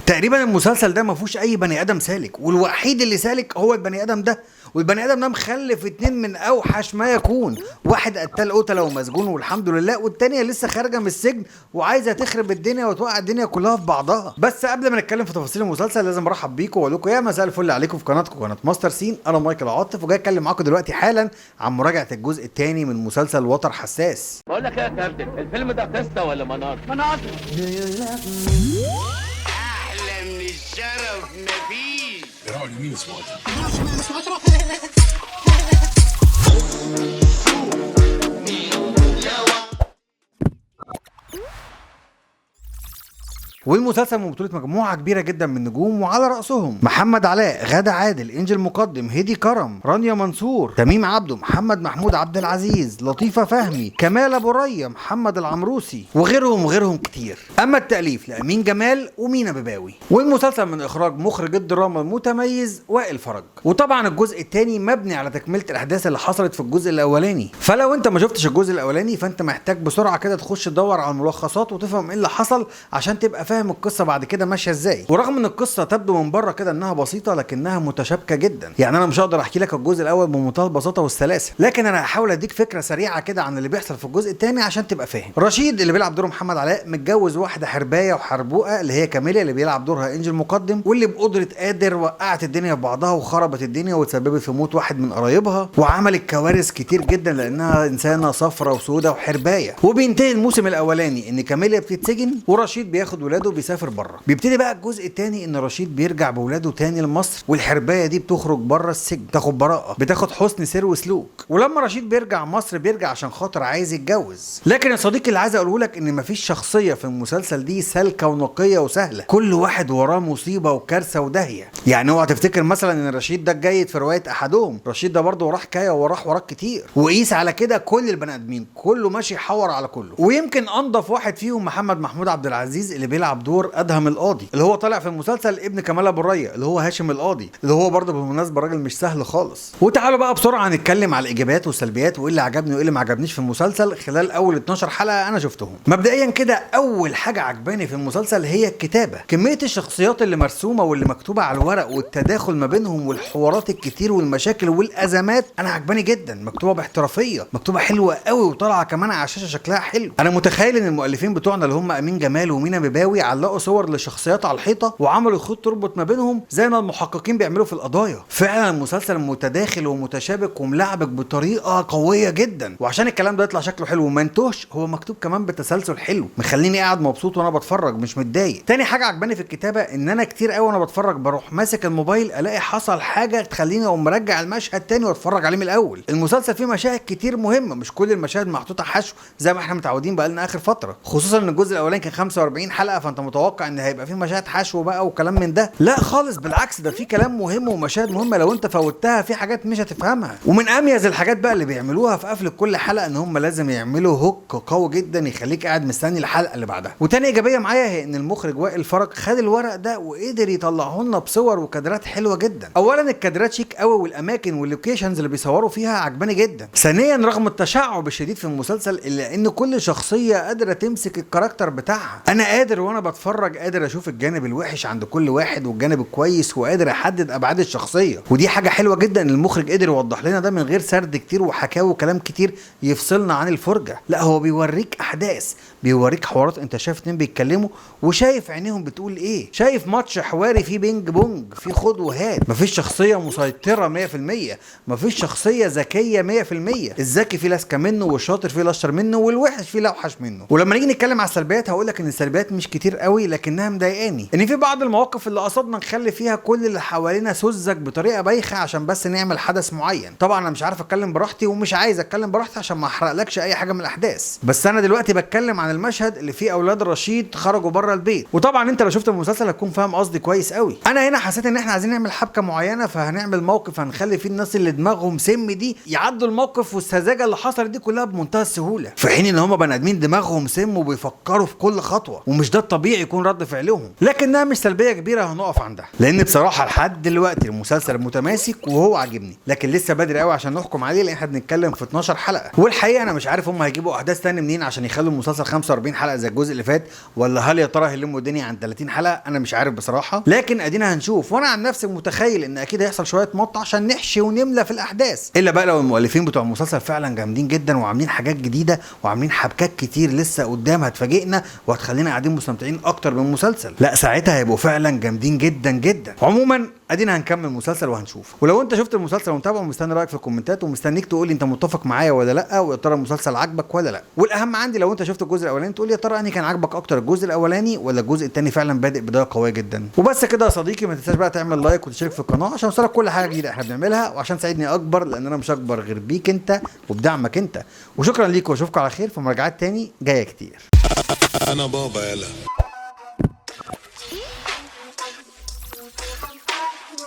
تقريبا المسلسل ده ما فيهوش اي بني ادم سالك، والوحيد اللي سالك هو البني ادم ده، والبني ادم ده مخلف اتنين من اوحش ما يكون، واحد قتال قتله ومسجون والحمد لله، والتانيه لسه خارجه من السجن وعايزه تخرب الدنيا وتوقع الدنيا كلها في بعضها. بس قبل ما نتكلم في تفاصيل المسلسل لازم ارحب بيكم واقول لكم يا مساء الفل عليكم في قناتكم قناه ماستر سين. انا مايكل عاطف وجاي اتكلم معاكم دلوقتي حالا عن مراجعه الجزء الثاني من مسلسل وتر حساس. بقول لك ايه يا كابتن، الفيلم ده قصه ولا مناظر؟ مناظر. احلى من الشرف مفيش. It already means what? والمسلسل من بطولة مجموعة كبيرة جدا من النجوم، وعلى رأسهم محمد علاء، غادة عادل، انجل مقدم، هيدي كرم، رانيا منصور، تميم عبده، محمد محمود عبد العزيز، لطيفة فهمي، كمال ابو ريا، محمد العمروسي، وغيرهم كتير. اما التأليف لأمين جمال ومينا بباوي. والمسلسل من اخراج مخرج الدراما المتميز وائل فرج. وطبعا الجزء الثاني مبني على تكملة الاحداث اللي حصلت في الجزء الاولاني، فلو انت ما شفتش الجزء الاولاني فانت محتاج بسرعة كده تخش تدور على الملخصات وتفهم ايه اللي حصل عشان تبقى فاهم القصه بعد كده ماشيه ازاي. ورغم ان القصه تبدو من بره كده انها بسيطه لكنها متشابكه جدا، يعني انا مش هقدر احكي لك الجزء الاول بمنتهى البساطه والسلاسه، لكن انا هحاول اديك فكره سريعه كده عن اللي بيحصل في الجزء الثاني عشان تبقى فاهم. رشيد اللي بيلعب دور محمد علاء متجوز واحده حربايه وحربوقه اللي هي كاميليا اللي بيلعب دورها انجل مقدم، واللي بقدره قادر وقعت الدنيا في بعضها وخربت الدنيا وتسببت في موت واحد من قرايبها وعملت كوارث كتير جدا لانها انسانه صفرة وسودة وحربايه. وبينتهي الموسم الاولاني ان كاميليا بتتسجن ورشيد بياخد ولاده وبيسافر بره. بيبتدي بقى الجزء الثاني ان رشيد بيرجع بولاده تاني لمصر، والحربايه دي بتخرج بره السجن تاخد براءه، بتاخد حسن سير وسلوك. ولما رشيد بيرجع مصر بيرجع عشان خاطر عايز يتجوز. لكن يا صديقي اللي عايز اقوله لك ان مفيش شخصيه في المسلسل دي سالكه ونقيه وسهله، كل واحد وراه مصيبه وكارثه وداهيه. يعني اوعى تفتكر مثلا ان رشيد ده جيد في روايه احدهم، رشيد ده برضه وراه حكايه وراه حوارات كتير، وقيس على كده كل البني ادمين كله ماشي يحور على كله. ويمكن انضف واحد فيهم محمد محمود عبد العزيز اللي بيلعب دور ادهم القاضي، اللي هو طالع في المسلسل ابن كمال ابو ريا اللي هو هاشم القاضي، اللي هو برضه بالمناسبه راجل مش سهل خالص. وتعالوا بقى بسرعه نتكلم على الايجابيات والسلبيات وايه اللي عجبني وايه اللي ما عجبنيش في المسلسل خلال اول 12 حلقه انا شفتهم. مبدئيا كده اول حاجه عجباني في المسلسل هي الكتابه، كميه الشخصيات اللي مرسومه واللي مكتوبه على الورق والتداخل ما بينهم والحوارات الكتير والمشاكل والازمات انا عجباني جدا، مكتوبه باحترافيه، مكتوبه حلوه قوي وطالعه كمان على الشاشه شكلها حلو. انا متخيل ان المؤلفين بتوعنا اللي هم امين جمال ومينا بباوي علقوا صور لشخصيات على الحيطه وعملوا خط تربط ما بينهم زي ما المحققين بيعملوا في القضايا. فعلا المسلسل متداخل ومتشابك وملعبك بطريقه قويه جدا، وعشان الكلام ده يطلع شكله حلو وما انتوش هو مكتوب كمان بتسلسل حلو مخليني قاعد مبسوط وانا بتفرج مش متضايق. تاني حاجه عجباني في الكتابه ان انا كتير قوي وانا بتفرج بروح ماسك الموبايل الاقي حصل حاجه تخليني اقوم مرجع المشهد تاني واتفرج عليه من الاول. المسلسل فيه مشاهد كتير مهمه، مش كل المشاهد محطوطه حشو زي ما احنا متعودين بقى لنا اخر فتره، خصوصا ان الجزء الاولاني كان 45 حلقه فانت متوقع ان هيبقى فيه مشاهد حشو بقى وكلام من ده. لا خالص، بالعكس ده في كلام مهم ومشاهد مهمه لو انت فوتها في حاجات مش هتفهمها. ومن اميز الحاجات بقى اللي بيعملوها في قفل كل حلقه ان هم لازم يعملوا هوك قوي جدا يخليك قاعد مستني الحلقه اللي بعدها. وتاني ايجابيه معايا هي ان المخرج وائل فرج خد الورق ده وقدر يطلعه لنا بصور وكادرات حلوه جدا. اولا الكادرات شيك قوي والاماكن واللوكيشنز اللي بيصوروا فيها عجباني جدا. ثانيا رغم التشعب الشديد في المسلسل الا ان كل شخصيه قادره تمسك الكاركتر بتاعها. انا قادر وانا بتفرج قادر اشوف الجانب الوحش عند كل واحد والجانب الكويس وقادر احدد ابعاد الشخصيه، ودي حاجه حلوه جدا المخرج قدر يوضح لنا ده من غير سرد كتير وحكاوي وكلام كتير يفصلنا عن الفرجه. لا هو بيوريك احداث، بيوريك حوارات، انت شايف اتنين بيتكلموا وشايف عينيهم بتقول ايه، شايف ماتش حواري فيه بينج بونج فيه خد وهات، مفيش شخصيه مسيطره 100%، مفيش شخصيه ذكيه 100%، الذكي فيه لاسكه منه والشاطر فيه لاشطر منه والوحش فيه اوحش منه. ولما نيجي نتكلم على السلبيات هقول لك ان السلبيات مش كتير قوي لكنها مضايقاني، ان في بعض المواقف اللي قصدنا نخلي فيها كل اللي حوالينا سذج بطريقه بايخه عشان بس نعمل حدث معين. طبعا انا مش عارف اتكلم براحتي ومش عايز اتكلم براحتي عشان ما احرقلكش اي حاجه من الاحداث، بس انا دلوقتي بتكلم عن المشهد اللي فيه اولاد رشيد خرجوا بره البيت. وطبعا انت لو شفت المسلسل هتكون فاهم قصدي كويس قوي. انا هنا حسيت ان احنا عايزين نعمل حبكه معينه فهنعمل موقف هنخلي فيه الناس اللي دماغهم سم دي يعدوا الموقف والسذاجه اللي حصلت دي كلها بمنتهى السهوله، في حين ان هم بني ادمين دماغهم سم وبيفكروا في كل خطوه، ومش ده طبيعي يكون رد فعلهم، لكنها مش سلبيه كبيره هنقف عندها، لان بصراحه لحد دلوقتي المسلسل متماسك وهو عاجبني، لكن لسه بدري قوي عشان نحكم عليه لان احنا بنتكلم في 12 حلقه، والحقيقه انا مش عارف هم هيجيبوا احداث تاني منين عشان يخلوا المسلسل 45 حلقه زي الجزء اللي فات، ولا هل يا ترى هيلموا الدنيا عن 30 حلقه؟ انا مش عارف بصراحه، لكن ادينا هنشوف. وانا عن نفسي متخيل ان اكيد هيحصل شويه مط عشان نحشي ونملى في الاحداث، الا بقى لو المؤلفين بتوع المسلسل فعلا جامدين جدا وعاملين حاجات جديده وعاملين حبكات كتير لسه قدام هتفاجئنا وهتخلينا قاعدين مستمتعين اكتر من المسلسل، لا ساعتها هيبقوا فعلا جامدين جدا جدا. عموما ادينا هنكمل المسلسل وهنشوف. ولو انت شفت المسلسل ومتابعه ومستني رايك في الكومنتات ومستنيك تقول لي انت متفق معايا ولا لا، ويا ترى المسلسل عاجبك ولا لا. والاهم عندي لو انت شفت الجزء الاولاني تقول لي يا ترى انهي كان عاجبك اكتر، الجزء الاولاني ولا الجزء الثاني فعلا بادئ بدايه قويه جدا. وبس كده يا صديقي، ما تنساش بقى تعمل لايك وتشترك في القناه عشان يوصلك كل حاجه جديده احنا بنعملها، وعشان تساعدني اكبر لان انا مش اكبر غير بيك انت وبدعمك انت. وشكرا ليك واشوفكم على خير في مراجعات تاني جايه كتير. انا بابا يلا.